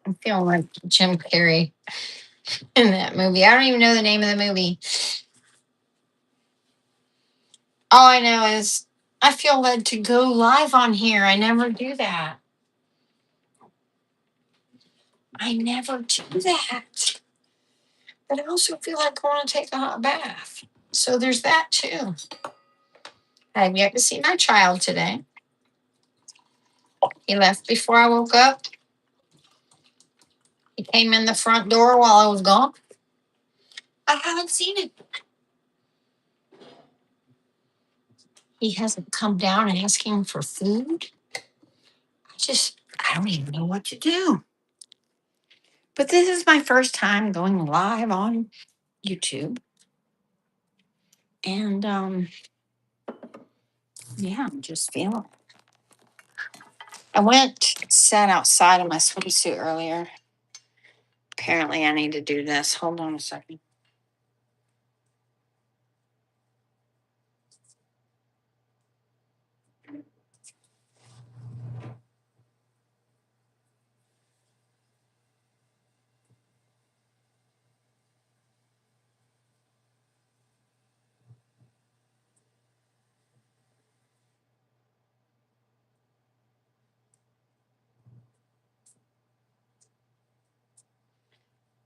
I'm feeling like Jim Carrey in that movie. I don't even know the name of the movie. All I know is I feel led to go live on here. I never do that. I never do that. But I also feel like I want to take a hot bath. So there's that too. I have yet to see my child today. He left before I woke up. He came in the front door while I was gone. I haven't seen him. He hasn't come down asking for food. I don't even know what to do. But this is my first time going live on YouTube. And yeah, I'm just feeling. I sat outside in my swimsuit earlier. Apparently, I need to do this. Hold on a second.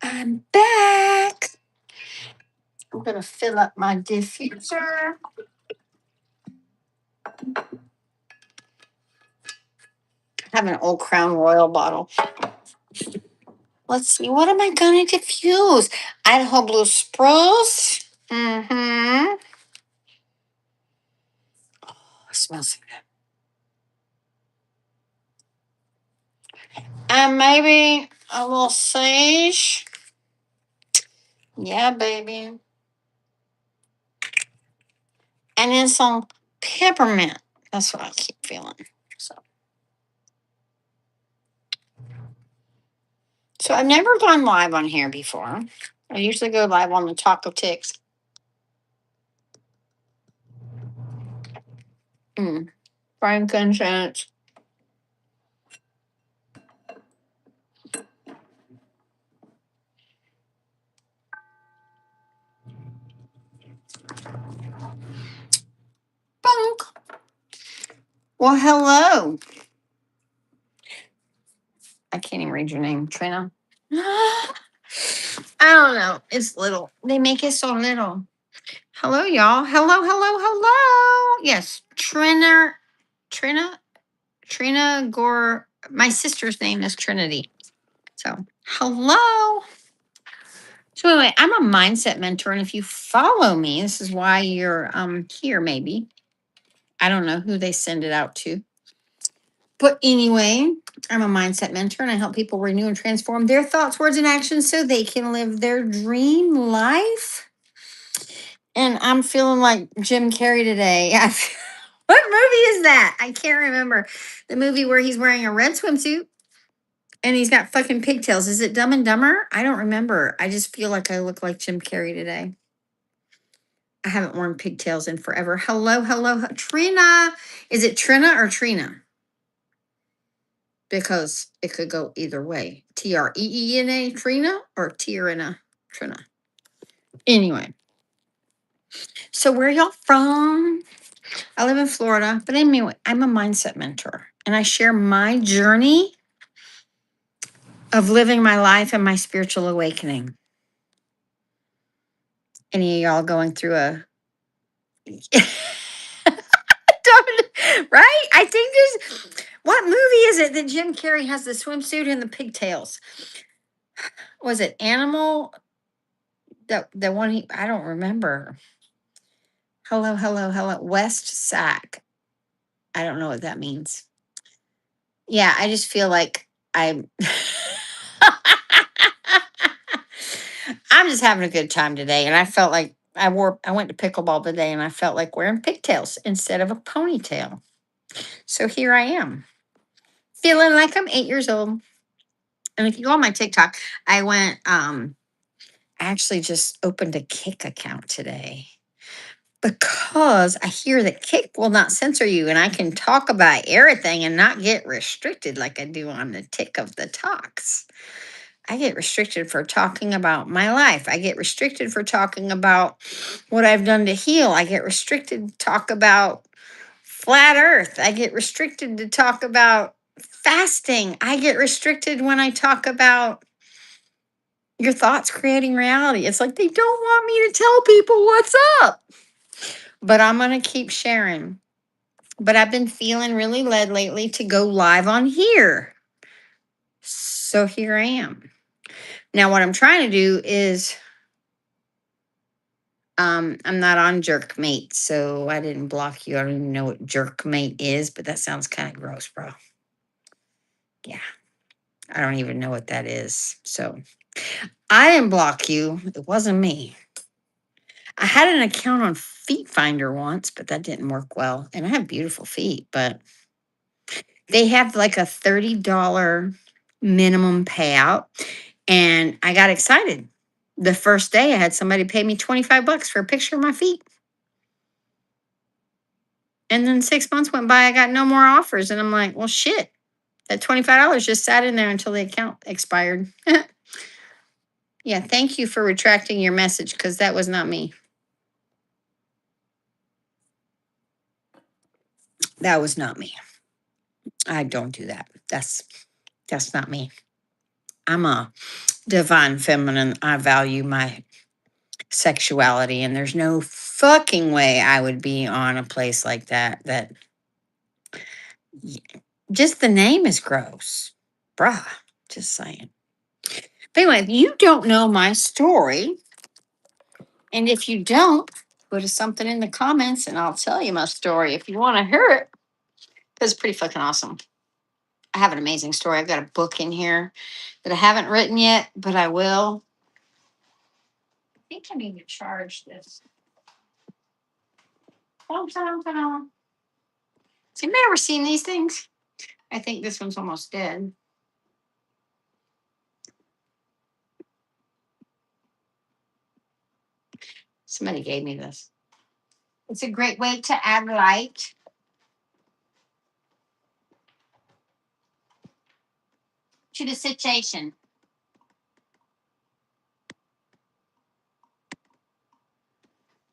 I'm back. I'm going to fill up my diffuser. I have an old Crown Royal bottle. Let's see. What am I going to diffuse? Idaho Blue Spruce. Mm-hmm. Oh, it smells so good. And maybe a little sage. Yeah, baby. And then some peppermint. That's what I keep feeling. So I've never gone live on here before. I usually go live on the Taco Ticks. Frankincense. Bunk. Well, hello. I can't even read your name, Trina. I don't know. It's little. They make it so little. Hello, y'all. Hello, hello, hello. Yes, Trina Gore. My sister's name is Trinity. So, hello. So anyway, I'm a mindset mentor, and if you follow me, this is why you're here. Maybe I don't know who they send it out to, but anyway, I'm a mindset mentor, and I help people renew and transform their thoughts, words, and actions so they can live their dream life. And I'm feeling like Jim Carrey today. What movie is that? I can't remember. The movie where he's wearing a red swimsuit and he's got fucking pigtails. Is it Dumb and Dumber? I don't remember. I just feel like I look like Jim Carrey today. I haven't worn pigtails in forever. Hello, hello, Trina. Is it Trina or Trina? Because it could go either way. Treena, Trina, or Trina, Trina. Anyway, so where y'all from? I live in Florida, but anyway, I'm a mindset mentor, and I share my journey of living my life and my spiritual awakening. Any of y'all going through a right? I think there's what movie is it that Jim Carrey has the swimsuit and the pigtails? Was it Animal? The one I don't remember. Hello, hello, hello. West Sack. I don't know what that means. Yeah, I just feel like I'm I'm just having a good time today. And I felt like I went to pickleball today and I felt like wearing pigtails instead of a ponytail. So here I am. Feeling like I'm 8 years old. And if you go on my TikTok, I actually just opened a Kick account today. because I hear that Kick will not censor you and I can talk about everything and not get restricted like I do on the Tick of the Talks. I get restricted for talking about my life. I get restricted for talking about what I've done to heal. I get restricted to talk about flat earth. I get restricted to talk about fasting. I get restricted when I talk about your thoughts creating reality. It's like they don't want me to tell people what's up. But I'm going to keep sharing. But I've been feeling really led lately to go live on here. So here I am. Now, what I'm trying to do is I'm not on Jerkmate, so I didn't block you. I don't even know what Jerkmate is, but that sounds kind of gross, bro. Yeah, I don't even know what that is. So I didn't block you. It wasn't me. I had an account on Feet Finder once, but that didn't work well. And I have beautiful feet, but they have like a $30 minimum payout. And I got excited. The first day I had somebody pay me $25 for a picture of my feet. And then 6 months went by, I got no more offers. And I'm like, well, shit, that $25 just sat in there until the account expired. Yeah, thank you for retracting your message because that was not me. That was not me. I don't do that. That's not me. I'm a divine feminine. I value my sexuality, and there's no fucking way I would be on a place like that. Just the name is gross. Bruh. Just saying. But anyway, if you don't know my story, and if you don't, put something in the comments and I'll tell you my story if you want to hear it. Because it's pretty fucking awesome. I have an amazing story. I've got a book in here that I haven't written yet, but I will. I think I need to charge this. Has anybody ever seen these things? I think this one's almost dead. Somebody gave me this. It's a great way to add light to the situation.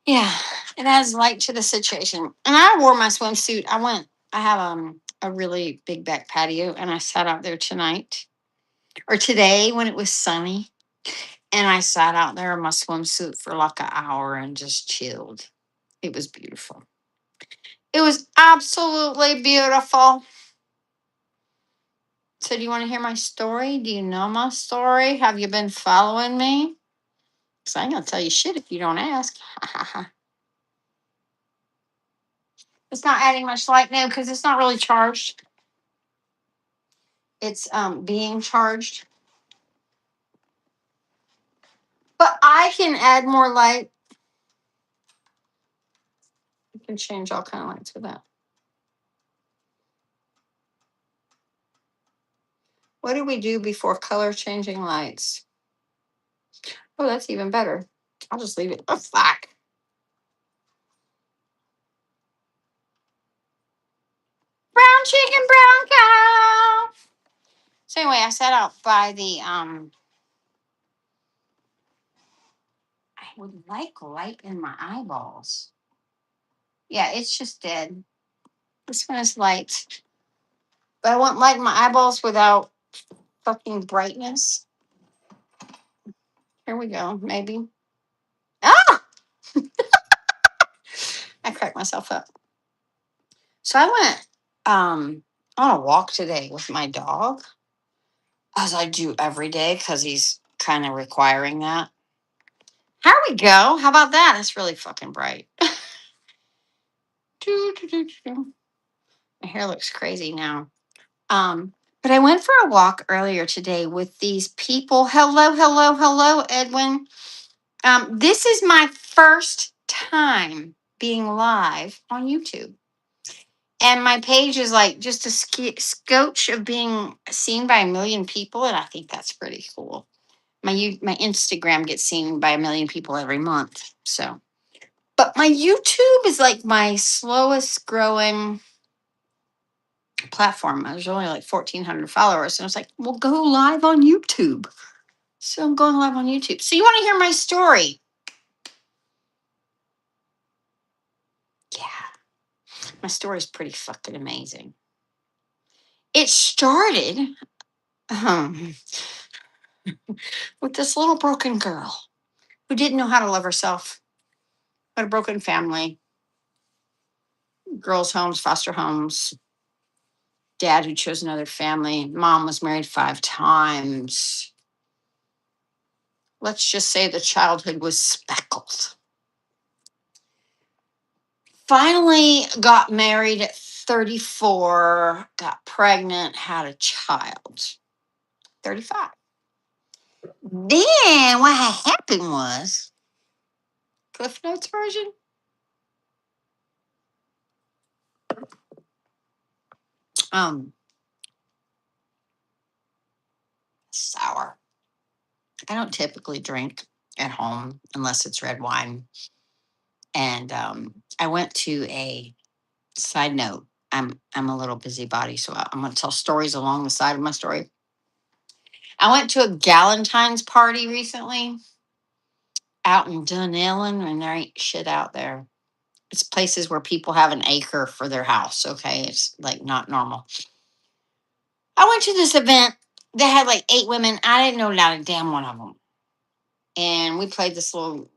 Yeah, it adds light to the situation. And I wore my swimsuit. I have a really big back patio and I sat out there tonight or today when it was sunny. And I sat out there in my swimsuit for like an hour and just chilled. It was beautiful. It was absolutely beautiful. So, do you want to hear my story? Do you know my story? Have you been following me? Because I ain't going to tell you shit if you don't ask. It's not adding much light now because it's not really charged. It's being charged. But I can add more light. You can change all kind of lights with that. What do we do before color changing lights? Oh, that's even better. I'll just leave it. Oh, fuck. Brown chicken, brown cow. So anyway, I sat out by the I would like light in my eyeballs. Yeah, it's just dead. This one is light. But I want light in my eyeballs without fucking brightness. Here we go, maybe. Ah! I cracked myself up. So I went on a walk today with my dog, as I do every day because he's kind of requiring that. Here we go. How about that? That's really fucking bright. My hair looks crazy now. But I went for a walk earlier today with these people. Hello, hello, hello, Edwin. This is my first time being live on YouTube. And my page is like just a scotch of being seen by 1 million people. And I think that's pretty cool. My Instagram gets seen by 1 million people every month. So, But my YouTube is like my slowest growing platform. There's only like 1,400 followers. And I was like, well, go live on YouTube. So I'm going live on YouTube. So you want to hear my story? Yeah. My story is pretty fucking amazing. It started um, with this little broken girl who didn't know how to love herself, had a broken family, girls' homes, foster homes, dad who chose another family, mom was married 5 times. Let's just say the childhood was speckled. Finally got married at 34, got pregnant, had a child. 35. Then what had happened was Cliff Notes version. Um, Sour. I don't typically drink at home unless it's red wine. And I went to a side note. I'm a little busybody, so I'm going to tell stories along the side of my story. I went to a Galentine's party recently out in Dunellen, and there ain't shit out there. It's places where people have an acre for their house. Okay, it's like not normal. I went to this event that had like 8 women. I didn't know not a damn one of them, and we played this little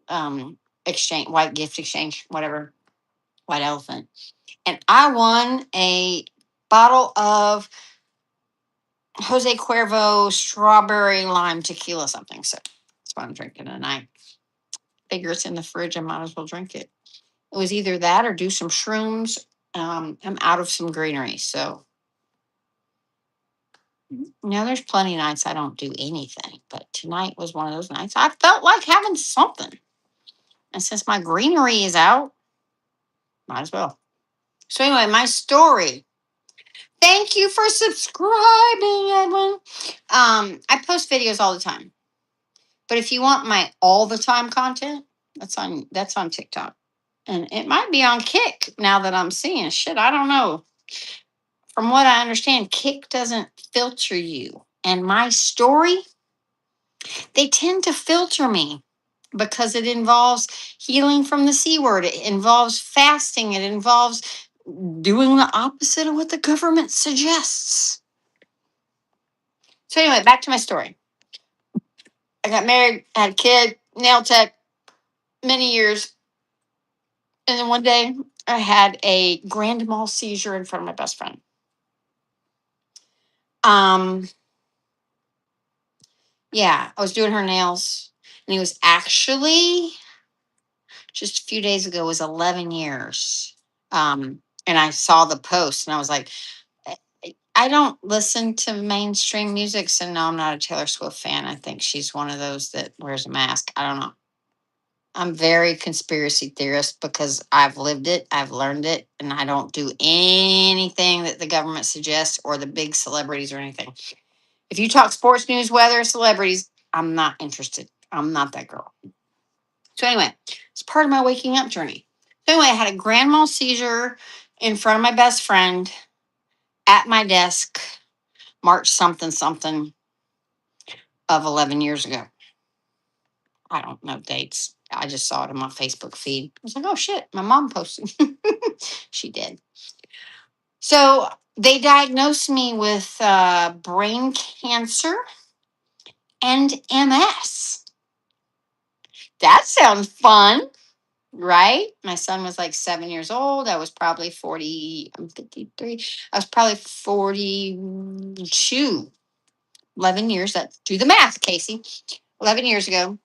exchange, white gift exchange, whatever, white elephant, and I won a bottle of Jose Cuervo strawberry lime tequila something. So that's what I'm drinking tonight. Figure it's in the fridge. I might as well drink it. It was either that or do some shrooms. I'm out of some greenery. So now there's plenty of nights I don't do anything. But tonight was one of those nights. I felt like having something. And since my greenery is out, might as well. So anyway, my story. Thank you for subscribing, Edwin. I post videos all the time. But if you want my all the time content, that's on TikTok. And it might be on Kick now that I'm seeing shit. I don't know. From what I understand, Kick doesn't filter you. And my story, they tend to filter me because it involves healing from the C word. It involves fasting. It involves doing the opposite of what the government suggests. So anyway, back to my story. I got married, had a kid, nail tech, many years. And then one day I had a grand mal seizure in front of my best friend. Yeah, I was doing her nails, and it was actually just a few days ago, it was 11 years. And I saw the post and I was like, I don't listen to mainstream music, so no, I'm not a Taylor Swift fan. I think she's one of those that wears a mask. I don't know. I'm very conspiracy theorist because I've lived it, I've learned it, and I don't do anything that the government suggests or the big celebrities or anything. If you talk sports news, weather, celebrities, I'm not interested. I'm not that girl. So anyway, it's part of my waking up journey. So anyway, I had a grand mal seizure in front of my best friend at my desk, March something something of 11 years ago. I don't know dates. I just saw it in my Facebook feed. I was like, oh shit, my mom posted. She did. So they diagnosed me with brain cancer and MS. That sounds fun, right? My son was like 7 years old. I was probably 40. I'm 53. I was probably 42. 11 years. That do the math, Casey. 11 years ago.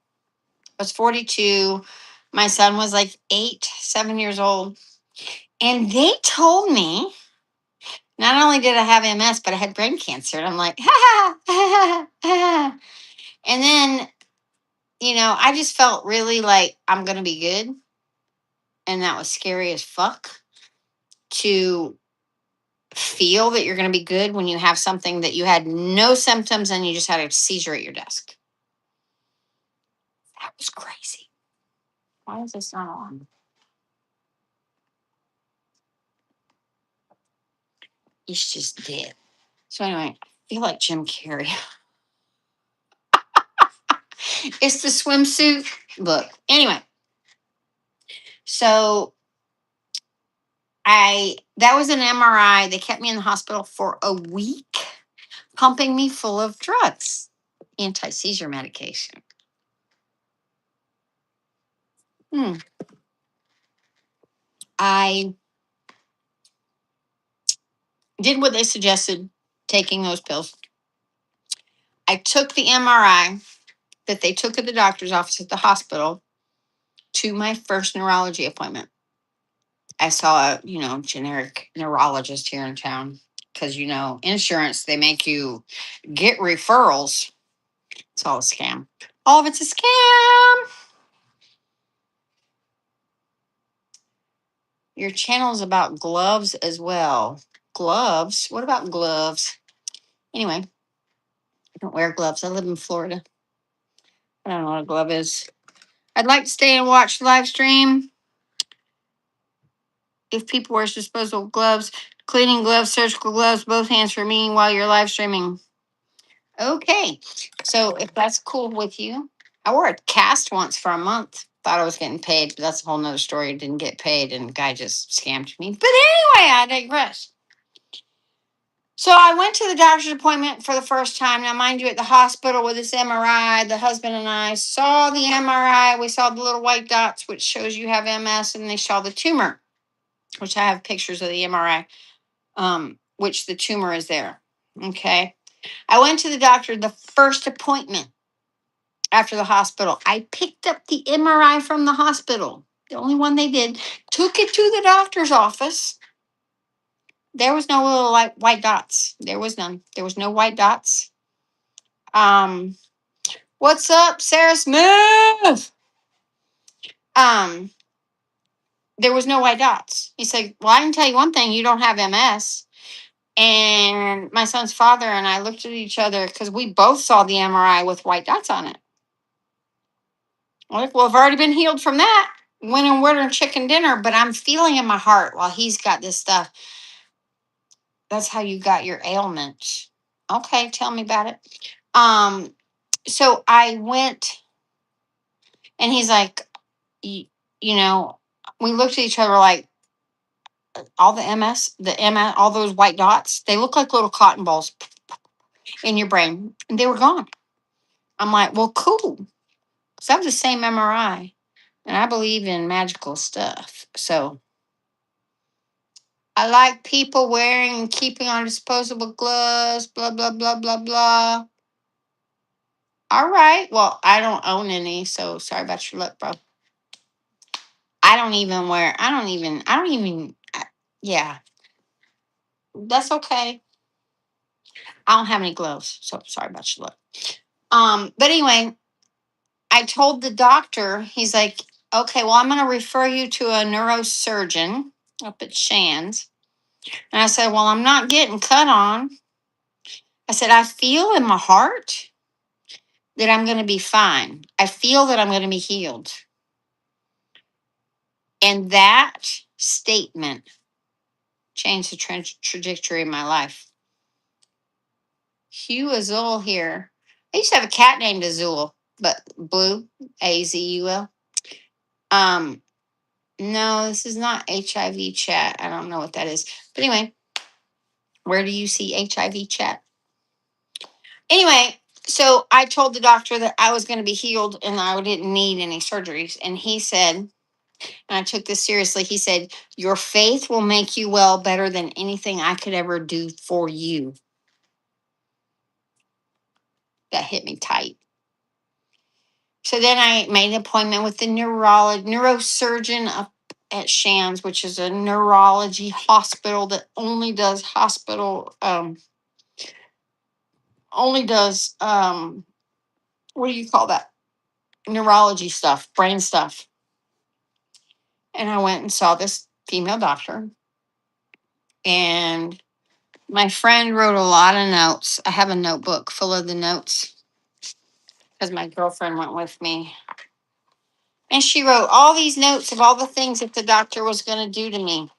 I was 42. My son was like 7 years old. And they told me not only did I have MS, but I had brain cancer. And I'm like, ha ha ha ha. And then, I just felt really like I'm going to be good. And that was scary as fuck to feel that you're going to be good when you have something that you had no symptoms and you just had a seizure at your desk. That was crazy. Why is this not on? He's just dead. So anyway, I feel like Jim Carrey. It's the swimsuit. Look. Anyway, so that was an MRI. They kept me in the hospital for a week, pumping me full of drugs, anti-seizure medication. I did what they suggested, taking those pills. I took the MRI that they took at the doctor's office at the hospital to my first neurology appointment. I saw a, generic neurologist here in town because, insurance, they make you get referrals. It's all a scam. All of it's a scam. Your channel is about gloves as well. Gloves? What about gloves? Anyway, I don't wear gloves. I live in Florida. I don't know what a glove is. I'd like to stay and watch the live stream. If people wear disposable gloves, cleaning gloves, surgical gloves, both hands for me while you're live streaming. Okay. So if that's cool with you, I wore a cast once for a month. Thought I was getting paid, but that's a whole nother story. Didn't get paid and the guy just scammed me. But anyway, I digress. So I went to the doctor's appointment for the first time. Now, mind you, at the hospital with this MRI, the husband and I saw the MRI. We saw the little white dots, which shows you have MS, and they saw the tumor, which I have pictures of the MRI, which the tumor is there. Okay. I went to the doctor the first appointment after the hospital. I picked up the MRI from the hospital, the only one they did, took it to the doctor's office. There was no little white dots. There was none. There was no white dots. What's up, Sarah Smith? There was no white dots. He said, well, I can tell you one thing, you don't have MS. And my son's father and I looked at each other because we both saw the MRI with white dots on it. I'm like, well, I've already been healed from that. Went and ordered chicken dinner, but I'm feeling in my heart while he's got this stuff. That's how you got your ailment. Okay, tell me about it. So I went and he's like, you know, we looked at each other like, all the MS, all those white dots, they look like little cotton balls in your brain, and they were gone. I'm like, well, cool. Because that was the same MRI, and I believe in magical stuff. So I like people wearing and keeping on disposable gloves, blah, blah, blah, blah, blah. All right. Well, I don't own any, so sorry about your luck, bro. Yeah, that's okay. I don't have any gloves, so sorry about your luck. But anyway, I told the doctor, he's like, okay, well, I'm going to refer you to a neurosurgeon up at Shands. And I said, well, I'm not getting cut on. I said, I feel in my heart that I'm going to be fine. I feel that I'm going to be healed. And that statement changed the trajectory of my life. Hugh Azul here. I used to have a cat named Azul, but Blue, Azul. No, this is not HIV chat. I don't know what that is. But anyway, where do you see HIV chat? Anyway, so I told the doctor that I was going to be healed and I didn't need any surgeries. And he said, and I took this seriously, he said, your faith will make you well better than anything I could ever do for you. That hit me tight. So then I made an appointment with the neurosurgeon up at Shands, which is a neurology hospital that only does what do you call that? Neurology stuff, brain stuff. And I went and saw this female doctor. And my friend wrote a lot of notes. I have a notebook full of the notes because my girlfriend went with me. And she wrote all these notes of all the things that the doctor was going to do to me.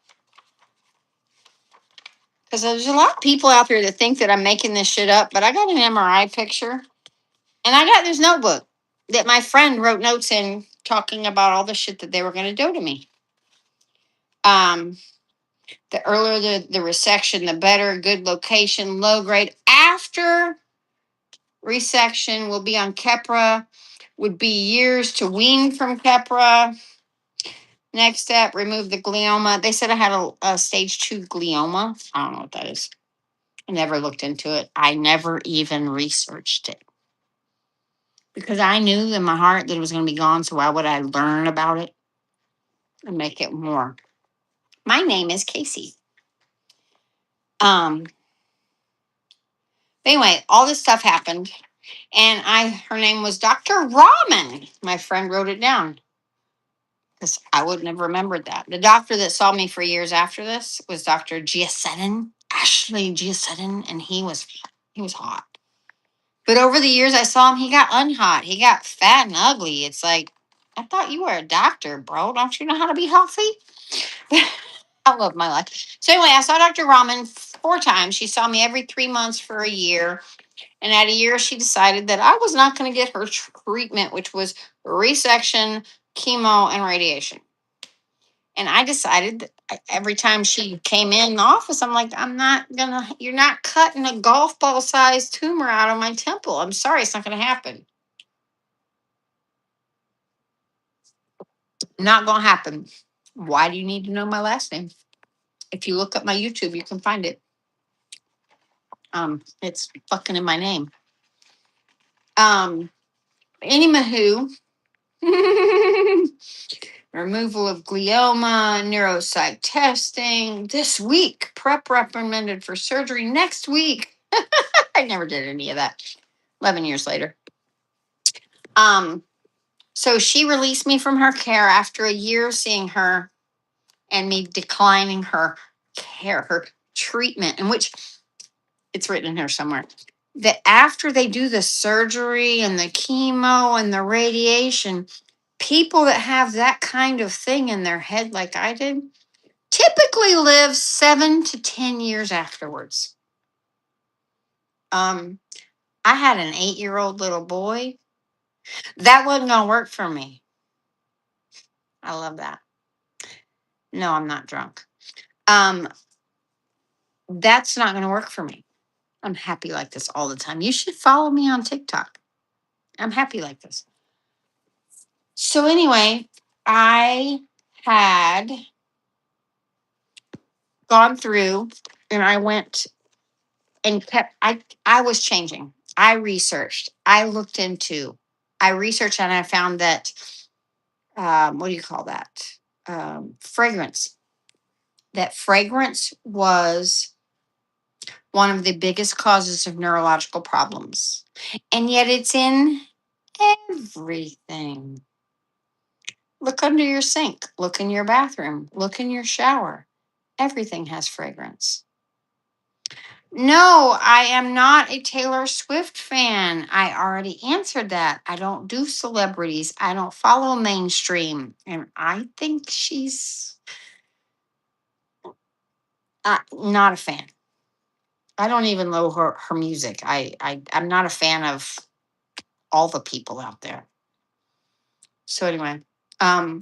Because there's a lot of people out there that think that I'm making this shit up, but I got an MRI picture and I got this notebook that my friend wrote notes in talking about all the shit that they were going to do to me. Um, the earlier the resection, the better. Good location, low grade. After resection will be on Keppra. Would be years to wean from Keppra. Next step, remove the glioma. They said I had a stage 2 glioma. I don't know what that is. I never looked into it. I never even researched it because I knew in my heart that it was going to be gone. So why would I learn about it and make it more? My name is Casey. Um. Anyway, all this stuff happened, and her name was Dr. Rahman. My friend wrote it down because I wouldn't have remembered that. The doctor that saw me for years after this was Dr. Giaseddin, Ashley Giaseddin, and he was hot. But over the years I saw him, he got unhot. He got fat and ugly. It's like, I thought you were a doctor, bro. Don't you know how to be healthy? I love my life. So anyway, I saw Dr. Rahman 4 times. She saw me every 3 months for a year. And at a year, she decided that I was not going to get her treatment, which was resection, chemo, and radiation. And I decided that every time she came in the office, I'm like, you're not cutting a golf ball sized tumor out of my temple. I'm sorry, it's not going to happen. Not going to happen. Why do you need to know my last name? If you look up my YouTube, you can find it. It's fucking in my name. Anywho, removal of glioma, neuropsych testing this week. Prep recommended for surgery next week. I never did any of that. 11 years later. So she released me from her care after a year seeing her and me declining her care, her treatment, in which it's written in here somewhere that after they do the surgery and the chemo and the radiation, people that have that kind of thing in their head, like I did, typically live 7 to 10 years afterwards. I had an 8-year-old little boy. That wasn't going to work for me. I love that. No, I'm not drunk. That's not going to work for me. I'm happy like this all the time. You should follow me on TikTok. I'm happy like this. So anyway, I had gone through and I went and I was changing. I researched. I looked into. I researched and I found that what do you call that? Fragrance. That fragrance was one of the biggest causes of neurological problems. And yet it's in everything. Look under your sink, look in your bathroom, look in your shower. Everything has fragrance. No, I am not a Taylor Swift fan. I already answered that. I don't do celebrities. I don't follow mainstream. And I think she's not a fan. I don't even know her music. I'm not a fan of all the people out there. So anyway, I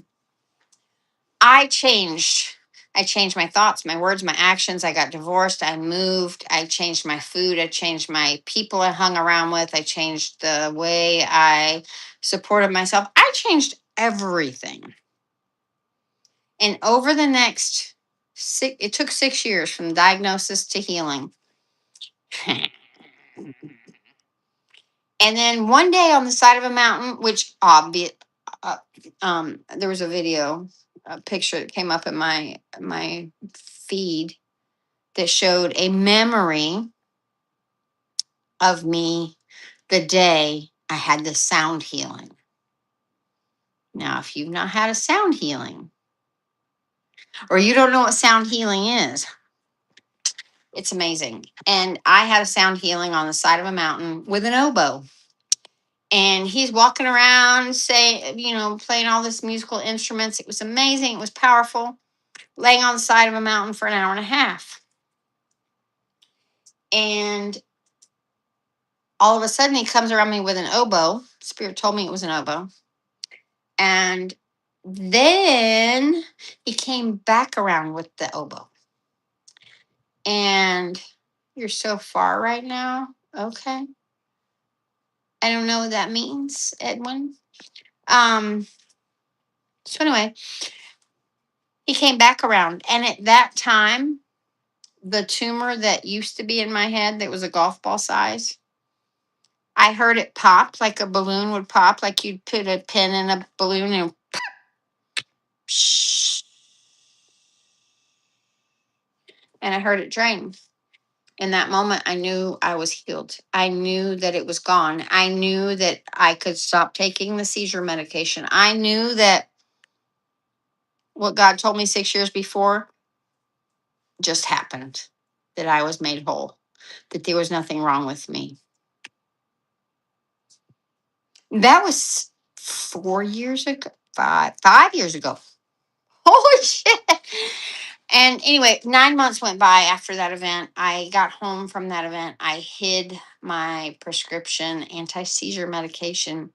changed. I changed my thoughts, my words, my actions. I got divorced. I moved. I changed my food. I changed my people I hung around with. I changed the way I supported myself. I changed everything. And over the next it took 6 years from diagnosis to healing. And then one day on the side of a mountain, which obvious, there was a video, a picture that came up in my feed that showed a memory of me the day I had the sound healing. Now, if you've not had a sound healing, or you don't know what sound healing is, it's amazing. And I had a sound healing on the side of a mountain with an oboe. And he's walking around playing all this musical instruments. It was amazing. It was powerful. Laying on the side of a mountain for an hour and a half. And all of a sudden, he comes around me with an oboe. Spirit told me it was an oboe. And then he came back around with the oboe. And you're so far right now. Okay. I don't know what that means, Edwin. So anyway, he came back around. And at that time, the tumor that used to be in my head that was a golf ball size, I heard it pop like a balloon would pop, like you'd put a pin in a balloon and psh, and I heard it drain. In that moment, I knew I was healed. I knew that it was gone. I knew that I could stop taking the seizure medication. I knew that what God told me 6 years before just happened, that I was made whole, that there was nothing wrong with me. That was 4 years ago, 5 years ago. Holy shit. And anyway, 9 months went by after that event. I got home from that event. I hid my prescription anti seizure medication.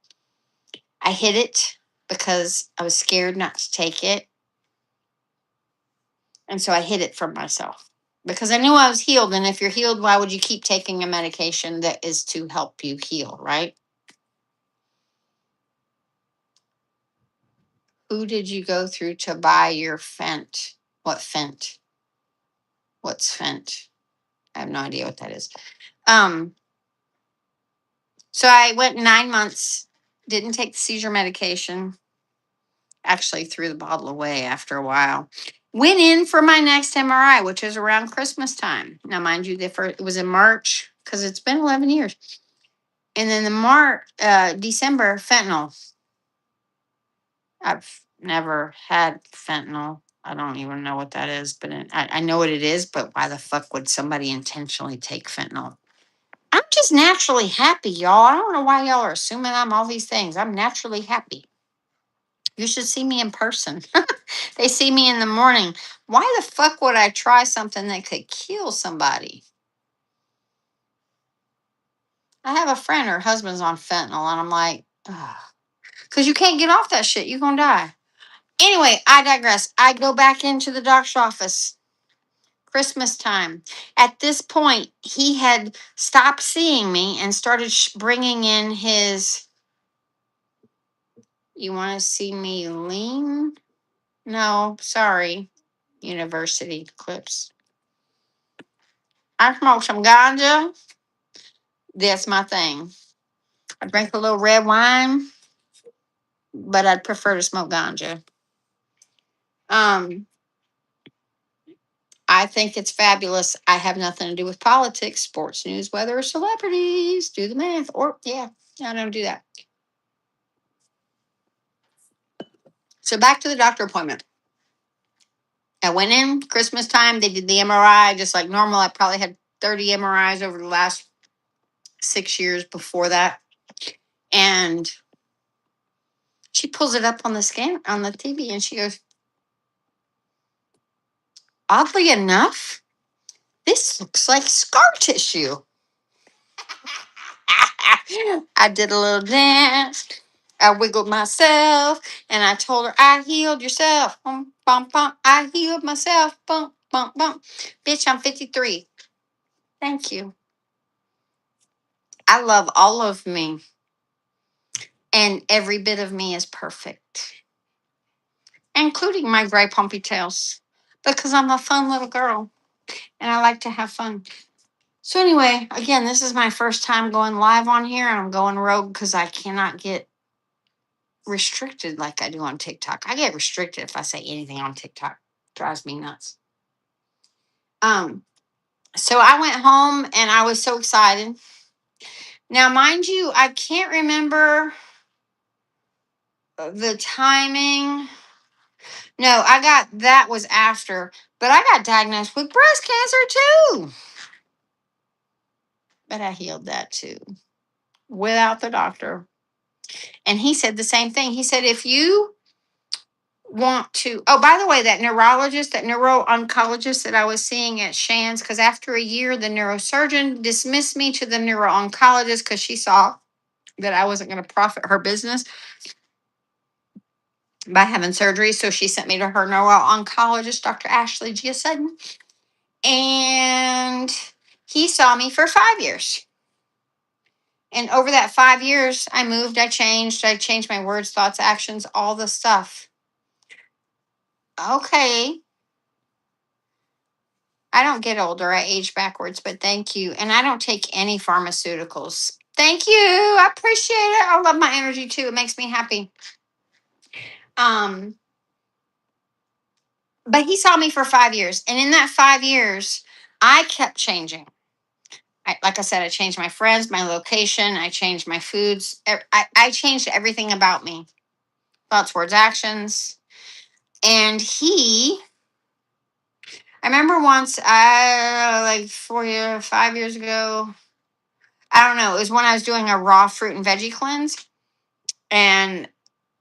I hid it because I was scared not to take it. And so I hid it from myself because I knew I was healed. And if you're healed, why would you keep taking a medication that is to help you heal, right? Who did you go through to buy your Fent? What Fent? What's Fent? I have no idea what that is. Um, so I went 9 months, didn't take the seizure medication, actually threw the bottle away after a while. Went in for my next MRI, which is around Christmas time. Now, mind you, it was in March because it's been 11 years. And then December, fentanyl. I've never had fentanyl. I don't even know what that is, but I know what it is. But why the fuck would somebody intentionally take fentanyl? I'm just naturally happy, y'all. I don't know why y'all are assuming I'm all these things. I'm naturally happy. You should see me in person. They see me in the morning. Why the fuck would I try something that could kill somebody? I have a friend, her husband's on fentanyl, and I'm like, because you can't get off that shit. You're going to die. Anyway, I digress. I go back into the doctor's office. Christmas time. At this point, he had stopped seeing me and started bringing in his. You want to see me lean? No, sorry. University clips. I smoke some ganja. That's my thing. I drink a little red wine, but I'd prefer to smoke ganja. Um, I think it's fabulous. I have nothing to do with politics, sports news, weather, or celebrities. Do the math. Or, yeah, I don't do that. So back to the doctor appointment. I went in Christmas time. They did the MRI just like normal. I probably had 30 MRIs over the last 6 years before that. And she pulls it up on the scan on the TV and she goes, oddly enough, this looks like scar tissue. I did a little dance. I wiggled myself and I told her, I healed yourself. Bum, bum, bum. I healed myself. Bum, bum, bum. Bitch, I'm 53. Thank you. I love all of me. And every bit of me is perfect, including my gray pumpy tails, because I'm a fun little girl and I like to have fun. So, anyway, again, this is my first time going live on here, and I'm going rogue because I cannot get restricted like I do on TikTok. I get restricted if I say anything on TikTok. Drives me nuts. So I went home and I was so excited. Now, mind you, I can't remember the timing. No, that was after, but I got diagnosed with breast cancer too. But I healed that too without the doctor. And he said the same thing. He said, if you want to. Oh, by the way, that neurologist, that neuro-oncologist that I was seeing at Shands, because after a year, the neurosurgeon dismissed me to the neuro-oncologist because she saw that I wasn't going to profit her business by having surgery. So she sent me to her neuro-oncologist, Dr. Ashley Gia Sutton. And he saw me for 5 years. And over that 5 years, I moved, I changed my words, thoughts, actions, all the stuff. Okay. I don't get older. I age backwards, but thank you. And I don't take any pharmaceuticals. Thank you. I appreciate it. I love my energy too. It makes me happy. Um, but he saw me for 5 years. And in that 5 years, I kept changing. Like I said, I changed my friends, my location, I changed my foods. I changed everything about me. Thoughts, words, actions. And I remember once, like 4 years, 5 years ago, I don't know. It was when I was doing a raw fruit and veggie cleanse, and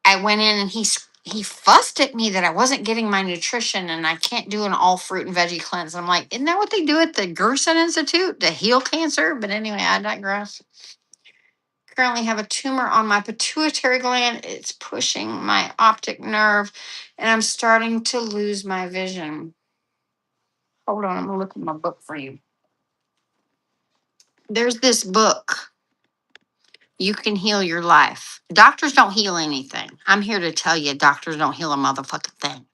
I went in and he fussed at me that I wasn't getting my nutrition and I can't do an all fruit and veggie cleanse. I'm like, isn't that what they do at the Gerson Institute to heal cancer? But anyway, I digress. Currently have a tumor on my pituitary gland. It's pushing my optic nerve, and I'm starting to lose my vision. Hold on, I'm gonna look at my book for you. There's this book. You Can Heal Your Life. Doctors don't heal anything. I'm here to tell you, doctors don't heal a motherfucking thing.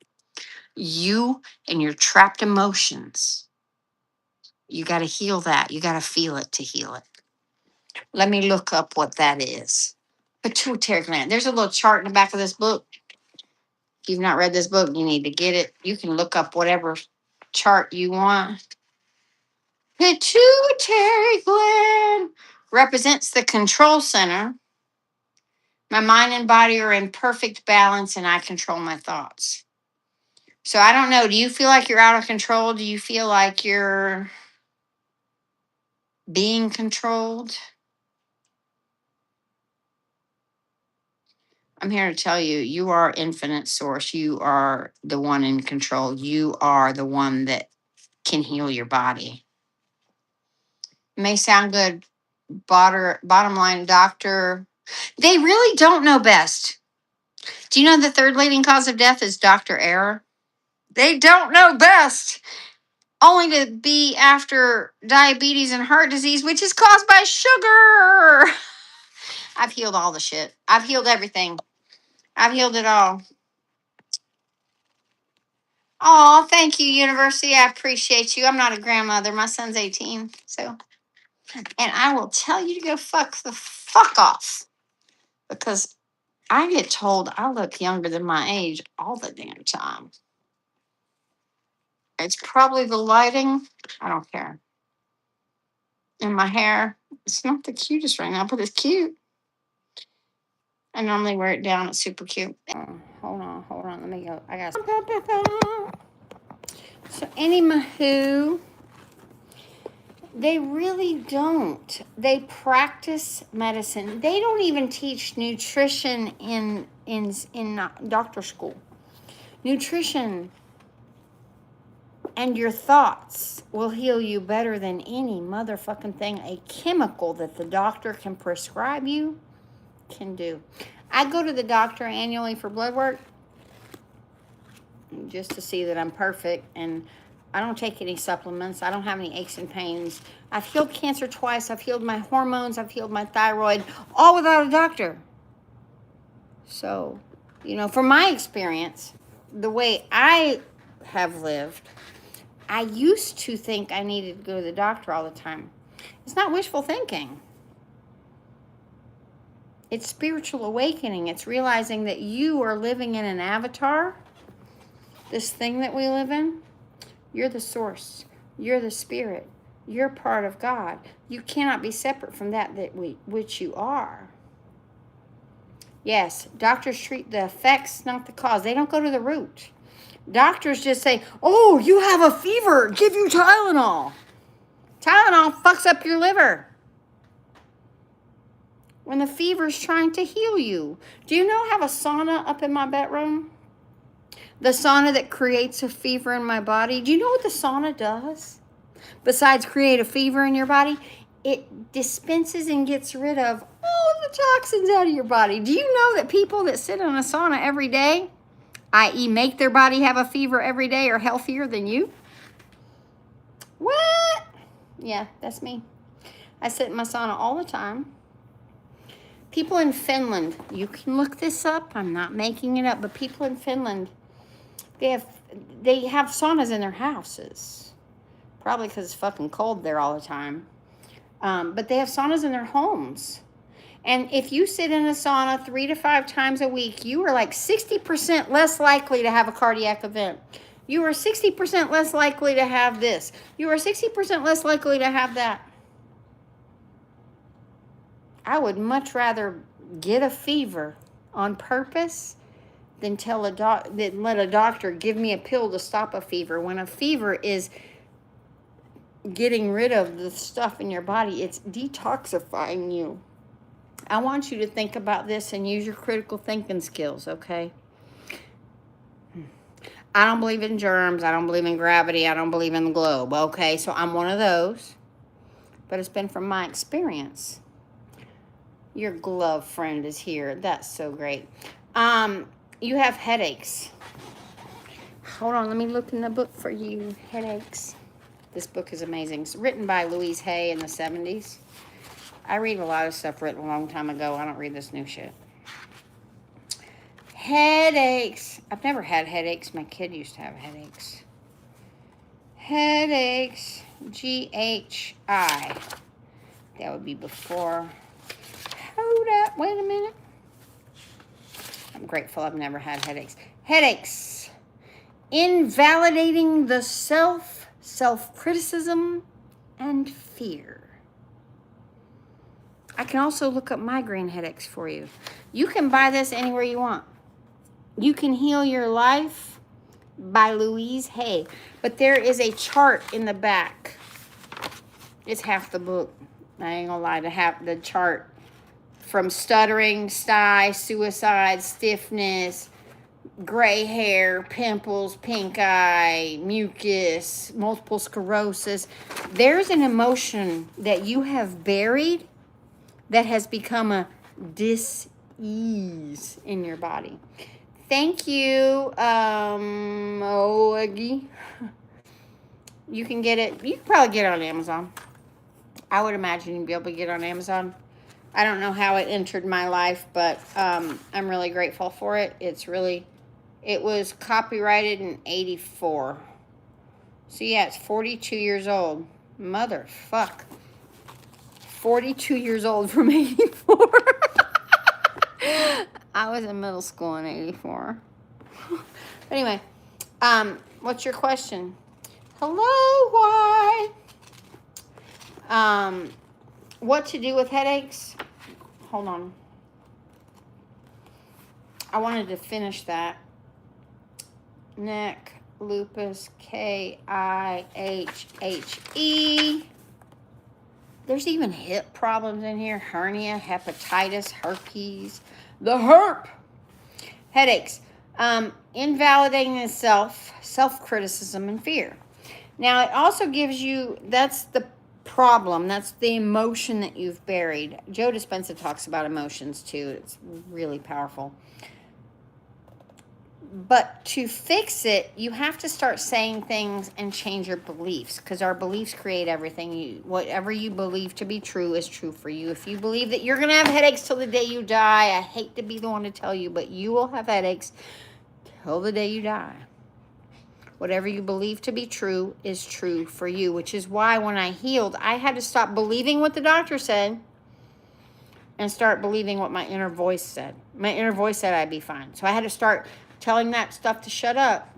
You and your trapped emotions, you got to heal that. You got to feel it to heal it. Let me look up what that is. Pituitary gland. There's a little chart in the back of this book. If you've not read this book, you need to get it. You can look up whatever chart you want. Pituitary gland represents the control center. My mind and body are in perfect balance, and I control my thoughts. So I don't know. Do you feel like you're out of control? Do you feel like you're being controlled? I'm here to tell you, you are infinite source. You are the one in control. You are the one that can heal your body. It may sound good. Bottom line, doctor, they really don't know best. Do you know the third leading cause of death is doctor error? They don't know best. Only to be after diabetes and heart disease, which is caused by sugar. I've healed all the shit. I've healed everything. I've healed it all. Oh, thank you, University. I appreciate you. I'm not a grandmother. My son's 18. So, and I will tell you to go fuck the fuck off because I get told I look younger than my age all the damn time. It's probably the lighting. I don't care. And my hair, it's not the cutest right now, but it's cute. I normally wear it down. It's super cute. Hold on. Let me go. I got. So anywho, they really don't. They practice medicine. They don't even teach nutrition in doctor school. Nutrition and your thoughts will heal you better than any motherfucking thing a chemical that the doctor can prescribe you can do. I go to the doctor annually for blood work just to see that I'm perfect, and I don't take any supplements. I don't have any aches and pains. I've healed cancer twice. I've healed my hormones. I've healed my thyroid, all without a doctor. So, from my experience, the way I have lived, I used to think I needed to go to the doctor all the time. It's not wishful thinking. It's spiritual awakening. It's realizing that you are living in an avatar. This thing that we live in, you're the source. You're the spirit. You're part of God. You cannot be separate from which you are. Yes, doctors treat the effects, not the cause. They don't go to the root. Doctors just say, oh, you have a fever. Give you Tylenol. Tylenol fucks up your liver. When the fever's trying to heal you. Do you know I have a sauna up in my bedroom? The sauna that creates a fever in my body. Do you know what the sauna does? Besides create a fever in your body, it dispenses and gets rid of all the toxins out of your body. Do you know that people that sit in a sauna every day, i.e. make their body have a fever every day, are healthier than you? What? Yeah, that's me. I sit in my sauna all the time. People in Finland, you can look this up. I'm not making it up, but people in Finland, they have saunas in their houses. Probably because it's fucking cold there all the time. But they have saunas in their homes. And if you sit in a sauna 3 to 5 times a week, you are like 60% less likely to have a cardiac event. You are 60% less likely to have this. You are 60% less likely to have that. I would much rather get a fever on purpose than let a doctor give me a pill to stop a fever. When a fever is getting rid of the stuff in your body, it's detoxifying you. I want you to think about this and use your critical thinking skills, okay? I don't believe in germs. I don't believe in gravity. I don't believe in the globe, okay? So I'm one of those. But it's been from my experience. Your glove friend is here. That's so great. You have headaches. Hold on, let me look in the book for you. Headaches. This book is amazing. It's written by Louise Hay in the 70s. I read a lot of stuff written a long time ago. I don't read this new shit. Headaches. I've never had headaches. My kid used to have headaches. Headaches. GHI. That would be before. Hold up. Wait a minute. I'm grateful I've never had headaches. Headaches. Invalidating the self-criticism, and fear. I can also look up migraine headaches for you. You can buy this anywhere you want. You Can Heal Your Life by Louise Hay. But there is a chart in the back. It's half the book. I ain't gonna lie, to have the chart from stuttering, sty, suicide, stiffness, gray hair, pimples, pink eye, mucus, multiple sclerosis. There's an emotion that you have buried that has become a dis-ease in your body. Thank you, Oagi. You can get it. You can probably get it on Amazon. I would imagine you'd be able to get it on Amazon. I don't know how it entered my life, but I'm really grateful for it. It was copyrighted in 84. So yeah, it's 42 years old. Motherfuck. 42 years old from 84. I was in middle school in 84. Anyway, what's your question? Hello, why? What to do with headaches? Hold on. I wanted to finish that. Neck, lupus, KIHHE. There's even hip problems in here. Hernia, hepatitis, herpes. The herp. Headaches. Invalidating the self-criticism, and fear. Now, it also gives you, that's the problem. That's the emotion that you've buried. Joe Dispenza talks about emotions, too. It's really powerful. But to fix it, you have to start saying things and change your beliefs, because our beliefs create everything. Whatever you believe to be true is true for you. If you believe that you're going to have headaches till the day you die, I hate to be the one to tell you, but you will have headaches till the day you die. Whatever you believe to be true is true for you, which is why when I healed, I had to stop believing what the doctor said and start believing what my inner voice said. My inner voice said I'd be fine. So I had to start telling that stuff to shut up.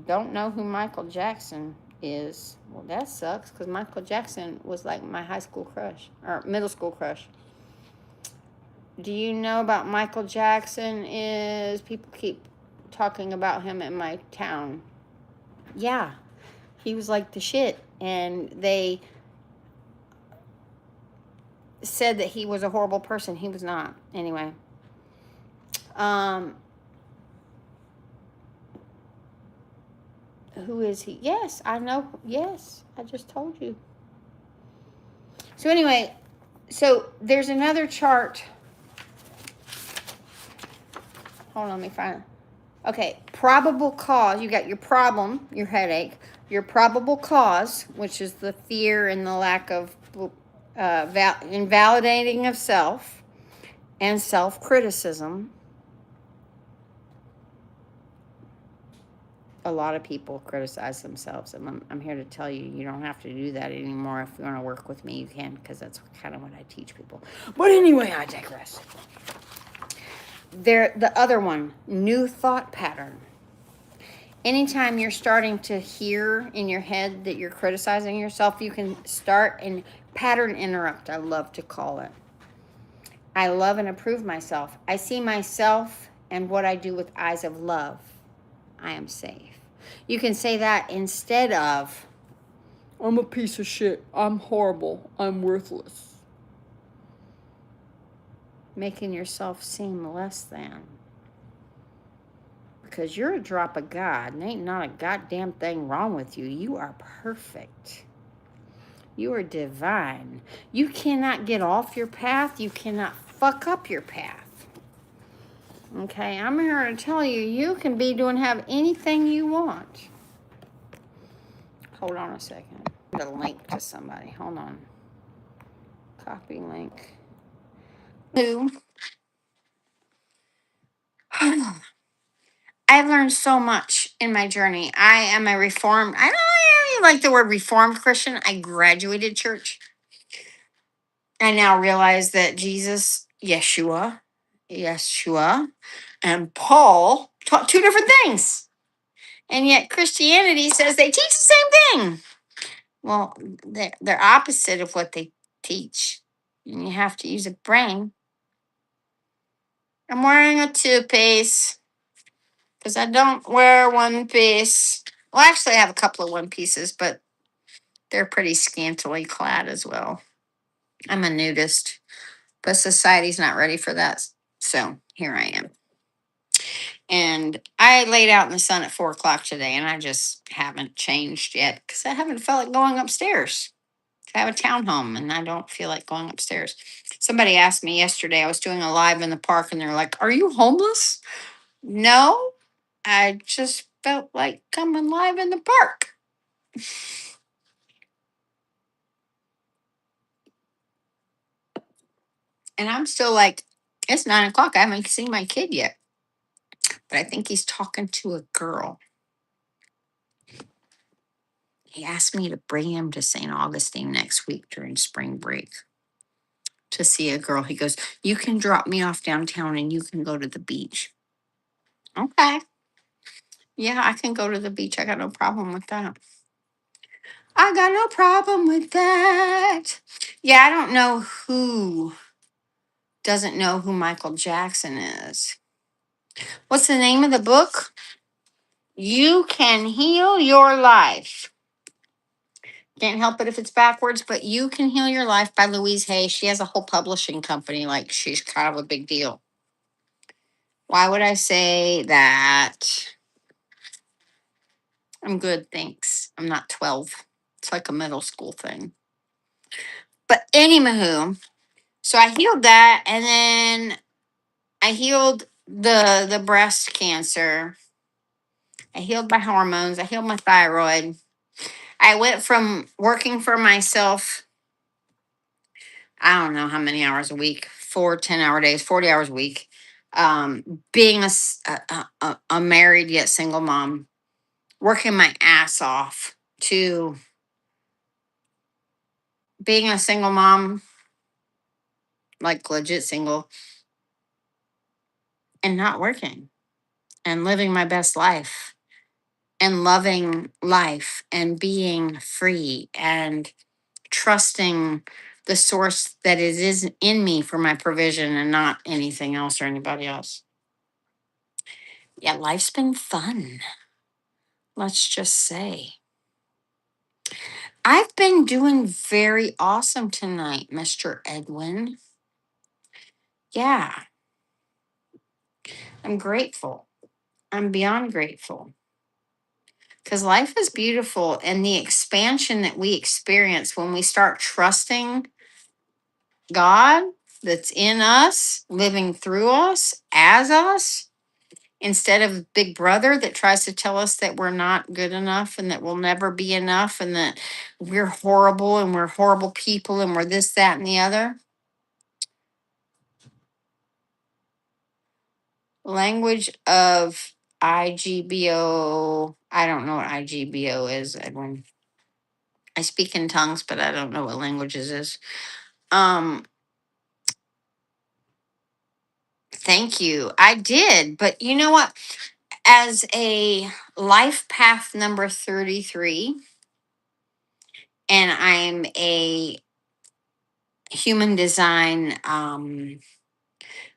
Don't know who Michael Jackson is. Well, that sucks, because Michael Jackson was like my high school crush, or middle school crush. Do you know about Michael Jackson? People keep talking about him in my town. Yeah, he was like the shit, and they said that he was a horrible person. He was not. Anyway. Who is he? Yes, I know. Yes, I just told you. So anyway, so there's another chart. Hold on, let me find it. Okay, probable cause. You got your problem, your headache, your probable cause, which is the fear and the lack of invalidating of self and self criticism. A lot of people criticize themselves, and I'm here to tell you, you don't have to do that anymore. If you want to work with me, you can, because that's kind of what I teach people. But anyway, I digress. The other one, new thought pattern. Anytime you're starting to hear in your head that you're criticizing yourself, you can start and pattern interrupt, I love to call it. I love and approve myself. I see myself and what I do with eyes of love. I am safe. You can say that instead of, I'm a piece of shit. I'm horrible. I'm worthless. Making yourself seem less than. Because you're a drop of God, and ain't not a goddamn thing wrong with you. You are perfect. You are divine. You cannot get off your path. You cannot fuck up your path. Okay, I'm here to tell you, you can have anything you want. Hold on a second. The link to somebody. Hold on. Copy link. Who? I've learned so much in my journey. I am a reformed, I don't really like the word reformed Christian. I graduated church. I now realize that Jesus, Yeshua, and Paul taught two different things. And yet Christianity says they teach the same thing. Well, they're opposite of what they teach. And you have to use a brain. I'm wearing a two-piece because I don't wear one piece. Well, actually, I have a couple of one pieces, but they're pretty scantily clad as well. I'm a nudist, but society's not ready for that. So here I am. And I laid out in the sun at 4 o'clock today, and I just haven't changed yet because I haven't felt like going upstairs. I have a townhome, and I don't feel like going upstairs. Somebody asked me yesterday, I was doing a live in the park, and they're like, "Are you homeless?" No, I just felt like coming live in the park. And I'm still like, it's 9 o'clock. I haven't seen my kid yet, but I think he's talking to a girl. He asked me to bring him to St. Augustine next week during spring break to see a girl. He goes, "You can drop me off downtown and you can go to the beach." Okay. Yeah, I can go to the beach. I got no problem with that. I got no problem with that. Yeah, I don't know who doesn't know who Michael Jackson is. What's the name of the book? You Can Heal Your Life. Can't help it if it's backwards, but You Can Heal Your Life by Louise Hay. She has a whole publishing company. Like, she's kind of a big deal. Why would I say that? I'm good, thanks. I'm not 12. It's like a middle school thing. But anywho, so I healed that, and then I healed the breast cancer. I healed my hormones. I healed my thyroid. I went from working for myself, I don't know how many hours a week, 4 10-hour days, 40 hours a week, being a married yet single mom, working my ass off, to being a single mom, like legit single, and not working and living my best life and loving life and being free and trusting the source that it is in me for my provision and not anything else or anybody else. Yeah, life's been fun. Let's just say. I've been doing very awesome tonight, Mr. Edwin. Yeah, I'm grateful. I'm beyond grateful. Because life is beautiful, and the expansion that we experience when we start trusting God that's in us, living through us, as us, instead of Big Brother that tries to tell us that we're not good enough and that we'll never be enough and that we're horrible and we're horrible people and we're this, that, and the other. Language of IGBO. I don't know what IGBO is, Edwin. I speak in tongues, but I don't know what languages is. Um, Thank you. I did, but you know what? As a life path number 33, and I'm a human design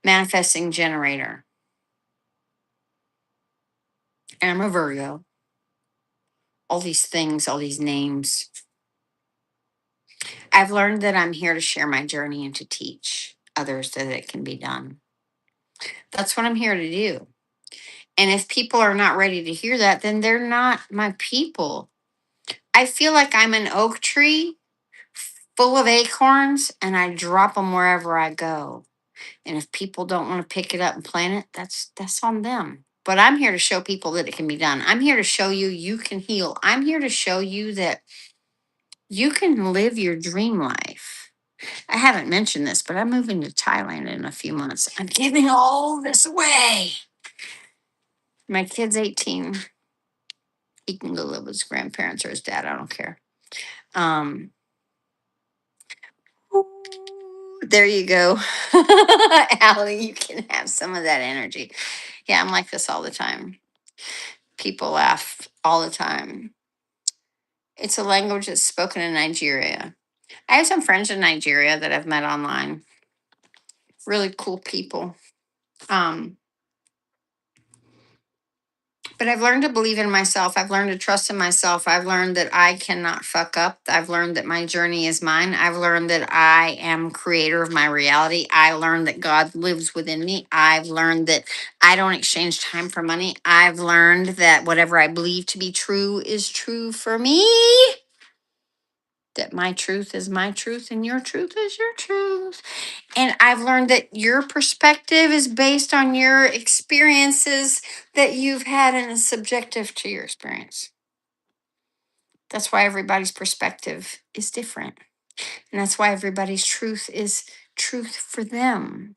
manifesting generator, and I'm a Virgo. All these things, all these names. I've learned that I'm here to share my journey and to teach others that it can be done. That's what I'm here to do. And if people are not ready to hear that, then they're not my people. I feel like I'm an oak tree full of acorns and I drop them wherever I go. And if people don't want to pick it up and plant it, that's on them. But I'm here to show people that it can be done. I'm here to show you you can heal. I'm here to show you that you can live your dream life. I haven't mentioned this, but I'm moving to Thailand in a few months. I'm giving all this away. My kid's 18. He can go live with his grandparents or his dad. I don't care. Um, there you go. Allie, you can have some of that energy. Yeah, I'm like this all the time. People laugh all the time. It's a language that's spoken in Nigeria. I have some friends in Nigeria that I've met online. Really cool people. Um, But I've learned to believe in myself. I've learned to trust in myself. I've learned that I cannot fuck up. I've learned that my journey is mine. I've learned that I am creator of my reality. I learned that God lives within me. I've learned that I don't exchange time for money. I've learned that whatever I believe to be true is true for me. That my truth is my truth and your truth is your truth. And I've learned that your perspective is based on your experiences that you've had and is subjective to your experience. That's why everybody's perspective is different. And that's why everybody's truth is truth for them.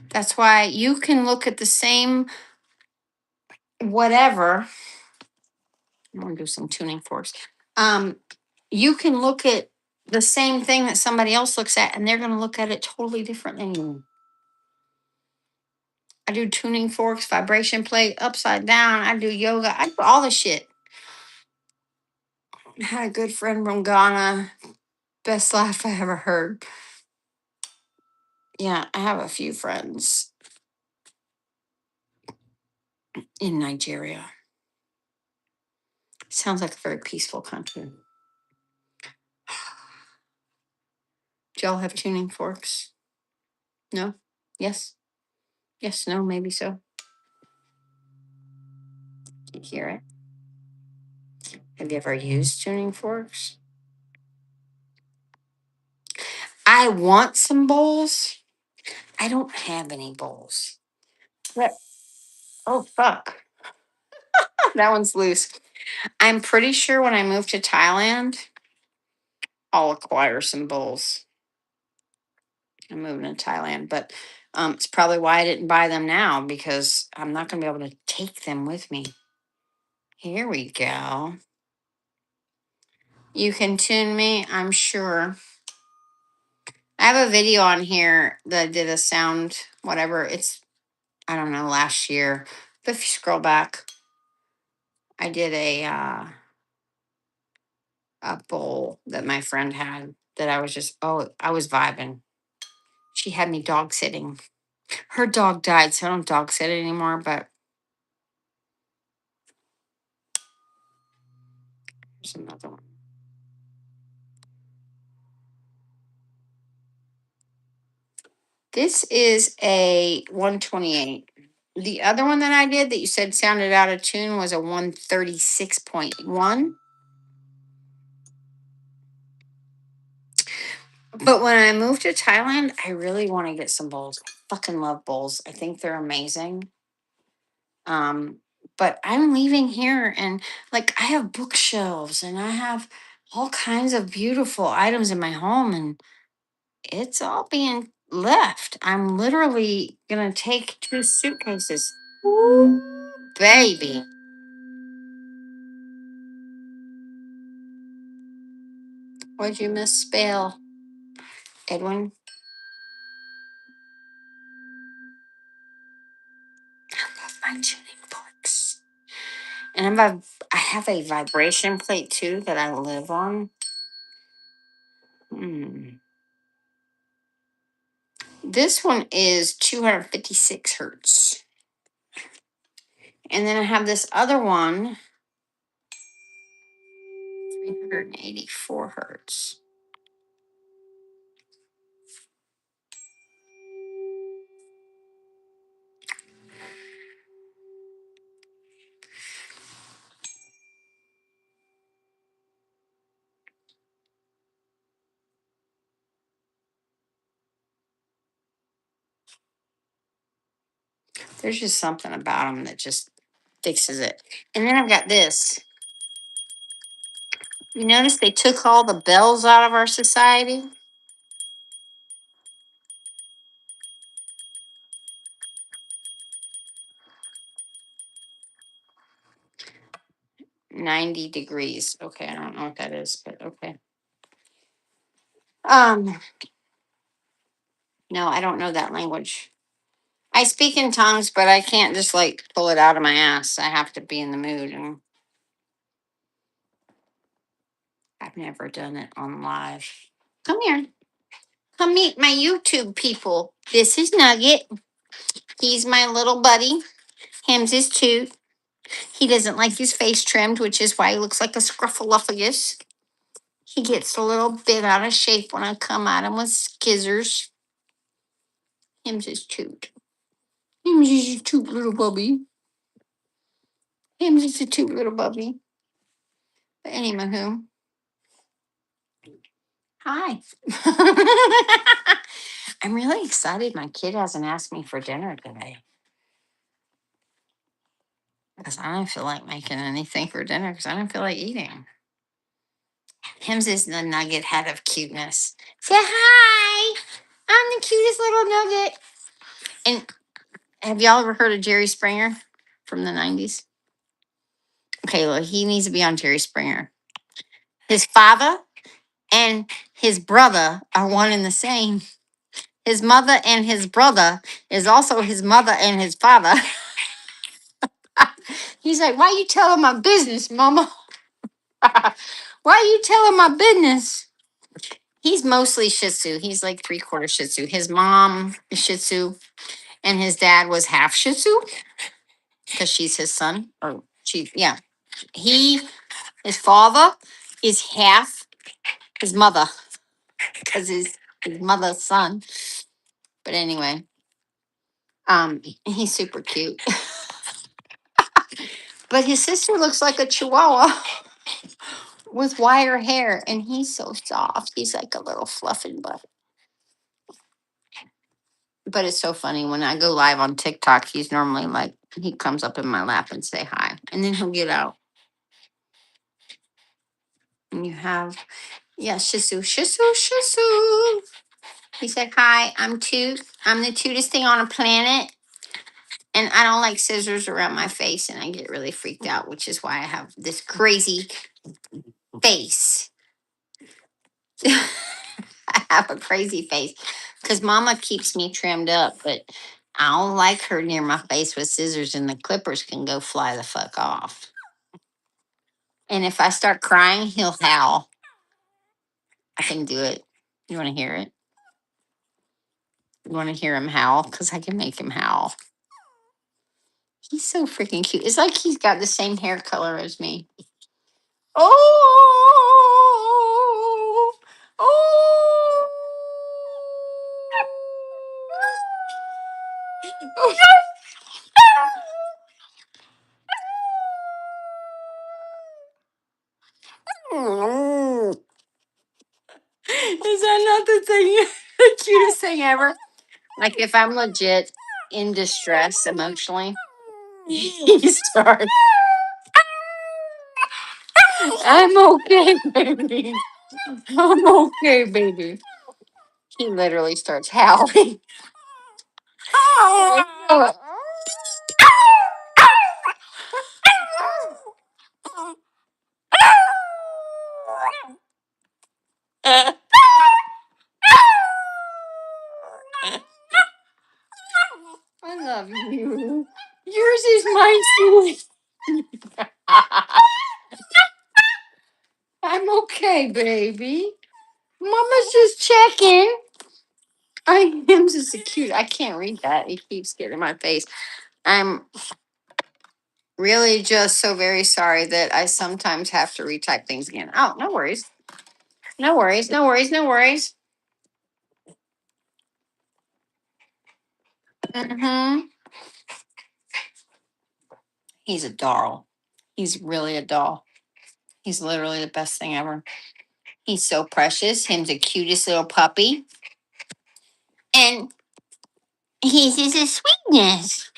That's why you can look at the same whatever. I'm going to do some tuning forks. You can look at the same thing that somebody else looks at, and they're going to look at it totally different than you. I do tuning forks, vibration plate, upside down. I do yoga. I do all the shit. I had a good friend from Ghana. Best laugh I ever heard. Yeah, I have a few friends in Nigeria. Sounds like a very peaceful country. Do y'all have tuning forks? No? Yes? Yes, no, maybe so. Can you hear it? Have you ever used tuning forks? I want some bowls. I don't have any bowls. What? Oh, fuck. That one's loose. I'm pretty sure when I move to Thailand, I'll acquire some bowls. I'm moving to Thailand, but it's probably why I didn't buy them now because I'm not going to be able to take them with me. Here we go. You can tune me, I'm sure. I have a video on here that did a sound, whatever. It's, I don't know, last year. But if you scroll back, I did a bowl that my friend had that I was just, oh, I was vibing. She had me dog sitting. Her dog died, so I don't dog sit anymore, but here's another one. This is a 128. The other one that I did that you said sounded out of tune was a 136.1. But when I moved to Thailand, I really want to get some bowls. I fucking love bowls. I think they're amazing. Um, but I'm leaving here and like I have bookshelves and I have all kinds of beautiful items in my home and it's all being left. I'm literally gonna take 2 suitcases. Ooh, baby. What'd you misspell, Edwin? I love my tuning forks. And I have a vibration plate too that I live on. Hmm. This one is 256 hertz. And then I have this other one, 384 hertz. There's just something about them that just fixes it. And then I've got this. You notice they took all the bells out of our society? 90 degrees. Okay, I don't know what that is, but okay. Um, no, I don't know that language. I speak in tongues, but I can't just like pull it out of my ass. I have to be in the mood, and I've never done it on live. Come here. Come meet my YouTube people. This is Nugget. He's my little buddy. Him's his tooth. He doesn't like his face trimmed, which is why he looks like a scruffaluffagus. He gets a little bit out of shape when I come at him with skizzers. Him's his toot. Him's his cute little bubby. Him's just a cute little bubby. But anywho, hi. I'm really excited. My kid hasn't asked me for dinner today because I don't feel like making anything for dinner because I don't feel like eating. Him's is the nugget head of cuteness. Say hi. I'm the cutest little nugget. And have y'all ever heard of Jerry Springer from the 90s? Okay, well, he needs to be on Jerry Springer. His father and his brother are one and the same. His mother and his brother is also his mother and his father. He's like, why you telling my business, mama? Why you telling my business? He's mostly Shih Tzu. He's like 3/4 Shih Tzu. His mom is Shih Tzu, and his dad was half Shih Tzu because she's his son. Or she, yeah. His father is half his mother because his mother's son. But anyway, he's super cute. But his sister looks like a chihuahua with wire hair, and he's so soft. He's like a little fluffing butt. But it's so funny when I go live on TikTok. He's normally like he comes up in my lap and say hi, and then he'll get out. And you have Shih Tzu, Shih Tzu, Shih Tzu. He said hi. I'm Toot. I'm the cutest thing on a planet. And I don't like scissors around my face, and I get really freaked out, which is why I have this crazy face. I have a crazy face because Mama keeps me trimmed up, but I don't like her near my face with scissors, and the clippers can go fly the fuck off. And if I start crying, he'll howl. I can do it. You want to hear it? You want to hear him howl? Because I can make him howl. He's so freaking cute. It's like he's got the same hair color as me. Oh, oh. Is that not the thing? The cutest thing ever? Like if I'm legit in distress emotionally, he starts. I'm okay, baby. I'm okay, baby. He literally starts howling. I love you. Yours is my sweet. I'm okay, baby. Mama's just checking. I am just a cute. I can't read that. It keeps getting in my face. I'm really just so very sorry that I sometimes have to retype things again. Oh, no worries. No worries. No worries. No worries. Mm-hmm. He's a doll. He's really a doll. He's literally the best thing ever. He's so precious. Him's the cutest little puppy. And he's just a sweetness.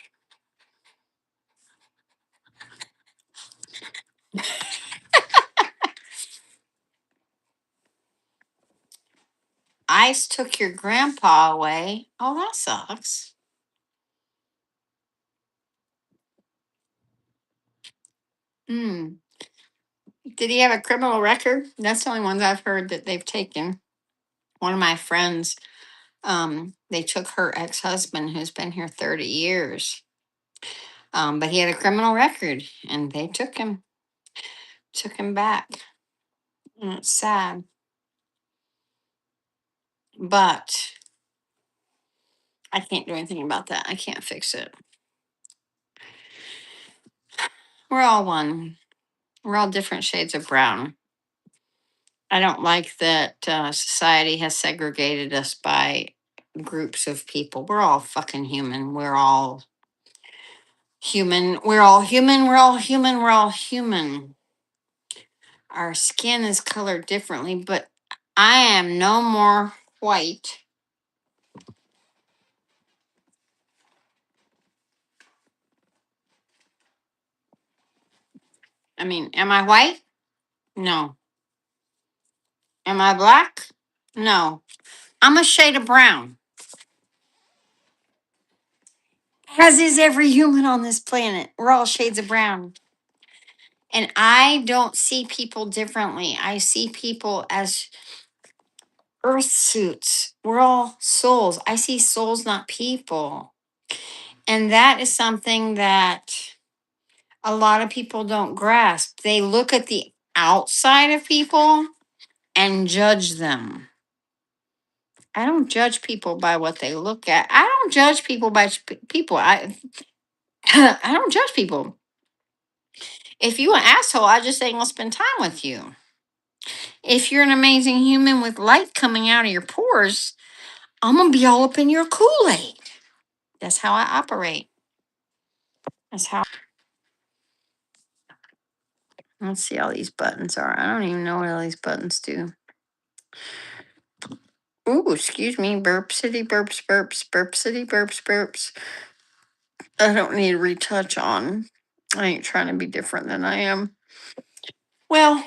Ice took your grandpa away. Oh, that sucks. Hmm. Did he have a criminal record? That's the only ones I've heard that they've taken. One of my friends, they took her ex-husband who's been here 30 years. But he had a criminal record and they took him back. And it's sad. But I can't do anything about that. I can't fix it. We're all one. We're all different shades of brown. I don't like that society has segregated us by groups of people. We're all fucking human. We're all human. We're all human. We're all human. We're all human. Our skin is colored differently, but I am no more white. I mean, am I white? No. Am I black? No. I'm a shade of brown, as is every human on this planet. We're all shades of brown. And I don't see people differently. I see people as earth suits. We're all souls. I see souls, not people. And that is something that a lot of people don't grasp. They look at the outside of people and judge them. I don't judge people by what they look at. I don't judge people by people. I don't judge people. If you an asshole, I just ain't gonna spend time with you. If you're an amazing human with light coming out of your pores, I'm gonna be all up in your Kool-Aid. That's how I operate. That's how. Let's see all these buttons are. I don't even know what all these buttons do. Ooh, excuse me. Burp city burps burps burp city burps burps. I don't need to retouch on. I ain't trying to be different than I am. Well,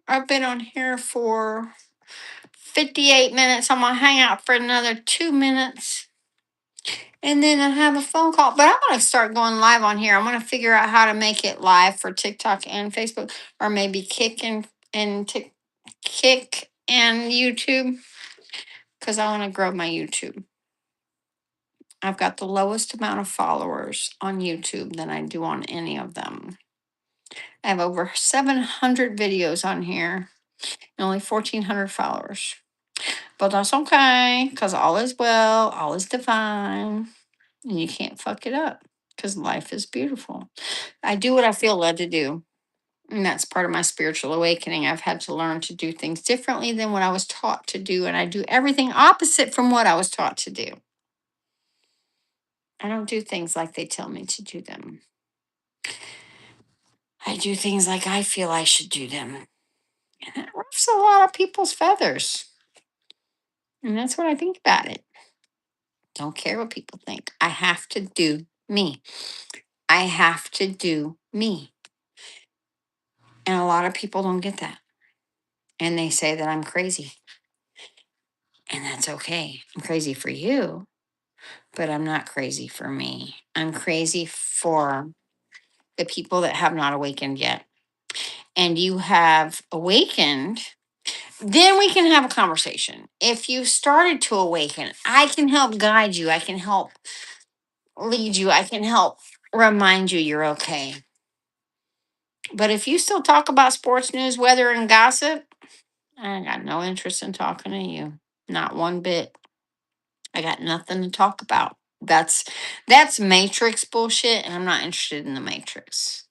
I've been on here for 58 minutes. I'm gonna hang out for another 2 minutes. And then I have a phone call. But I'm gonna start going live on here. I'm gonna figure out how to make it live for TikTok and Facebook, or maybe Kick and YouTube, because I want to grow my YouTube. I've got the lowest amount of followers on YouTube than I do on any of them. I have over 700 videos on here and only 1,400 followers. But that's okay, because all is well, all is divine, and you can't fuck it up because life is beautiful. I do what I feel led to do. And that's part of my spiritual awakening. I've had to learn to do things differently than what I was taught to do. And I do everything opposite from what I was taught to do. I don't do things like they tell me to do them. I do things like I feel I should do them. And that ruffles a lot of people's feathers. And that's what I think about it. Don't care what people think. I have to do me. I have to do me. And a lot of people don't get that. And they say that I'm crazy. And that's okay. I'm crazy for you, but I'm not crazy for me. I'm crazy for the people that have not awakened yet. And you have awakened, then we can have a conversation. If you started to awaken, I can help guide you. I can help lead you. I can help remind you you're okay. But if you still talk about sports news, weather, and gossip, I got no interest in talking to you. Not one bit. I got nothing to talk about. That's matrix bullshit, and I'm not interested in the matrix.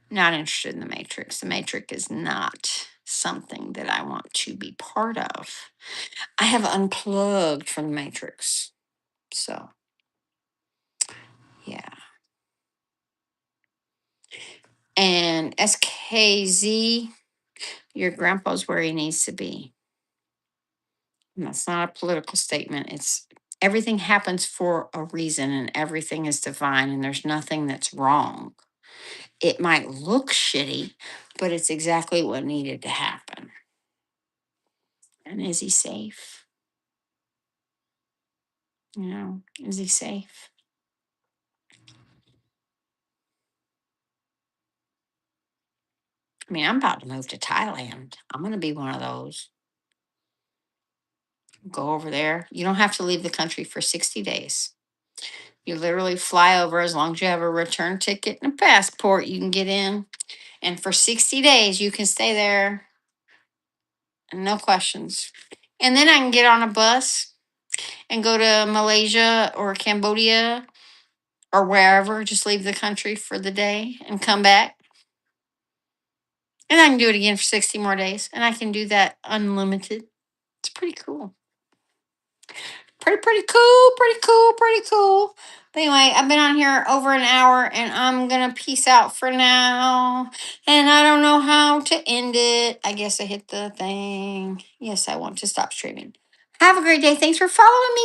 Not interested in the matrix. The matrix is not something that I want to be part of. I have unplugged from the matrix. So, yeah. And SKZ, your grandpa's where he needs to be. And that's not a political statement. It's everything happens for a reason and everything is divine and there's nothing that's wrong. It might look shitty, but it's exactly what needed to happen. And is he safe? Is he safe? I mean, I'm about to move to Thailand. I'm going to be one of those. Go over there. You don't have to leave the country for 60 days. You literally fly over as long as you have a return ticket and a passport, you can get in. And for 60 days, you can stay there and no questions. And then I can get on a bus and go to Malaysia or Cambodia or wherever, just leave the country for the day and come back. And I can do it again for 60 more days. And I can do that unlimited. It's pretty cool. Pretty cool, pretty cool, pretty cool. But anyway, I've been on here over an hour and I'm going to peace out for now. And I don't know how to end it. I guess I hit the thing. Yes, I want to stop streaming. Have a great day. Thanks for following me.